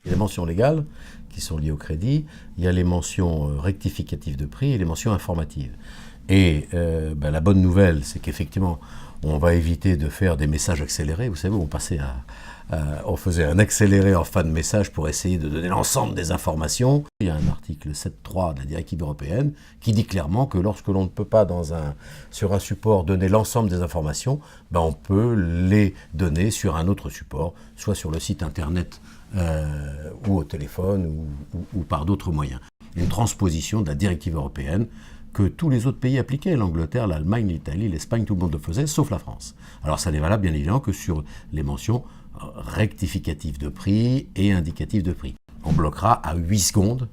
Il y a les mentions légales qui sont liées au crédit, il y a les mentions rectificatives de prix et les mentions informatives. Et la bonne nouvelle, c'est qu'effectivement, on va éviter de faire des messages accélérés. Vous savez, on faisait un accéléré en fin de message pour essayer de donner l'ensemble des informations. Il y a un article 7.3 de la directive européenne qui dit clairement que lorsque l'on ne peut pas sur un support donner l'ensemble des informations, on peut les donner sur un autre support, soit sur le site internet ou au téléphone ou par d'autres moyens. Une transposition de la directive européenne que tous les autres pays appliquaient, l'Angleterre, l'Allemagne, l'Italie, l'Espagne, tout le monde le faisait, sauf la France. Alors ça n'est valable bien évidemment que sur les mentions rectificatives de prix et indicatives de prix. On bloquera à 8 secondes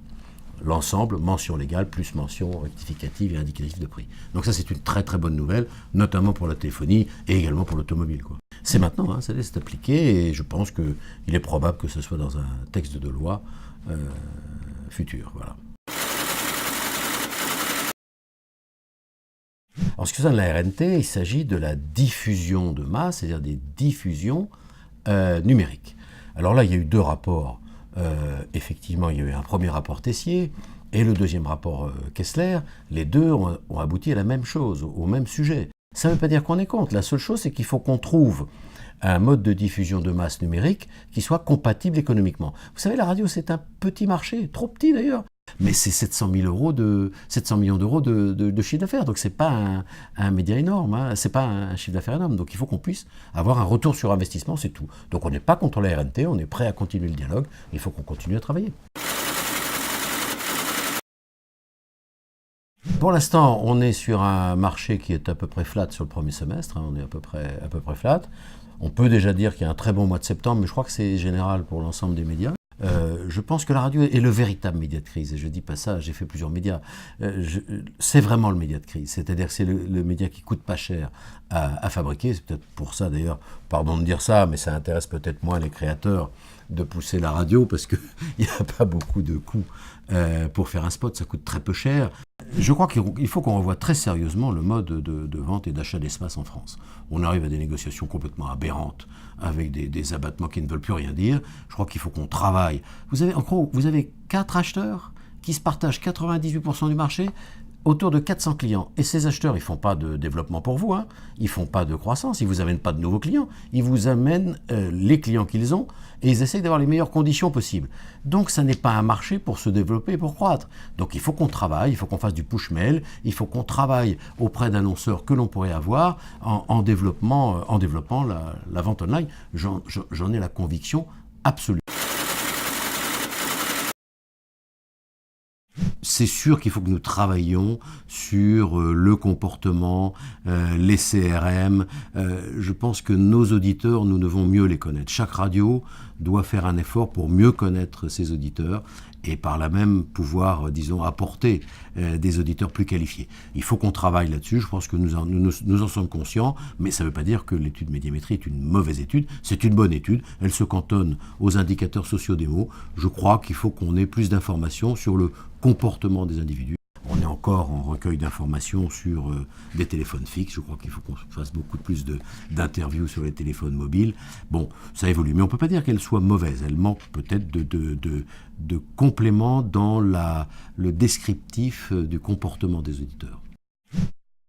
l'ensemble, mention légale plus mention rectificative et indicative de prix. Donc ça c'est une très très bonne nouvelle, notamment pour la téléphonie et également pour l'automobile. C'est maintenant, c'est appliqué et je pense qu'il est probable que ce soit dans un texte de loi futur. Voilà. En ce qui concerne la RNT, il s'agit de la diffusion de masse, c'est-à-dire des diffusions numériques. Alors là, il y a eu 2 rapports. Effectivement, il y a eu un premier rapport Tessier et le deuxième rapport Kessler. Les deux ont abouti à la même chose, au même sujet. Ça ne veut pas dire qu'on est contre. La seule chose, c'est qu'il faut qu'on trouve un mode de diffusion de masse numérique qui soit compatible économiquement. Vous savez, la radio, c'est un petit marché, trop petit d'ailleurs. Mais c'est 700 millions d'euros de chiffre d'affaires. Donc c'est pas un média énorme, c'est pas un chiffre d'affaires énorme. Donc il faut qu'on puisse avoir un retour sur investissement, c'est tout. Donc on n'est pas contre la RNT, on est prêt à continuer le dialogue, il faut qu'on continue à travailler. Pour l'instant, on est sur un marché qui est à peu près flat sur le premier semestre, on est à peu près flat. On peut déjà dire qu'il y a un très bon mois de septembre, mais je crois que c'est général pour l'ensemble des médias. Je pense que la radio est le véritable média de crise, et je ne dis pas ça, j'ai fait plusieurs médias. C'est vraiment le média de crise, c'est-à-dire que c'est le média qui coûte pas cher à fabriquer. C'est peut-être pour ça d'ailleurs, pardon de dire ça, mais ça intéresse peut-être moins les créateurs de pousser la radio, parce qu'il n'y a pas beaucoup de coûts pour faire un spot, ça coûte très peu cher. Je crois qu'il faut qu'on revoie très sérieusement le mode de vente et d'achat d'espace en France. On arrive à des négociations complètement aberrantes, avec des abattements qui ne veulent plus rien dire. Je crois qu'il faut qu'on travaille. Vous avez 4 acheteurs qui se partagent 98% du marché, autour de 400 clients. Et ces acheteurs, ils ne font pas de développement pour vous, ils ne font pas de croissance, ils ne vous amènent pas de nouveaux clients, ils vous amènent les clients qu'ils ont et ils essayent d'avoir les meilleures conditions possibles. Donc ça n'est pas un marché pour se développer et pour croître. Donc il faut qu'on travaille, il faut qu'on fasse du push-mail, il faut qu'on travaille auprès d'annonceurs que l'on pourrait avoir en développant la vente online. J'en ai la conviction absolue. C'est sûr qu'il faut que nous travaillions sur le comportement, les CRM. Je pense que nos auditeurs, nous devons mieux les connaître. Chaque radio doit faire un effort pour mieux connaître ses auditeurs et par là même pouvoir, apporter des auditeurs plus qualifiés. Il faut qu'on travaille là-dessus, je pense que nous en sommes conscients, mais ça ne veut pas dire que l'étude médiamétrie est une mauvaise étude, c'est une bonne étude, elle se cantonne aux indicateurs sociodémos. Je crois qu'il faut qu'on ait plus d'informations sur le comportement des individus. On est encore en recueil d'informations sur des téléphones fixes. Je crois qu'il faut qu'on fasse beaucoup plus d'interviews sur les téléphones mobiles. Bon, ça évolue, mais on ne peut pas dire qu'elle soit mauvaise. Elle manque peut-être de compléments dans le descriptif du comportement des auditeurs.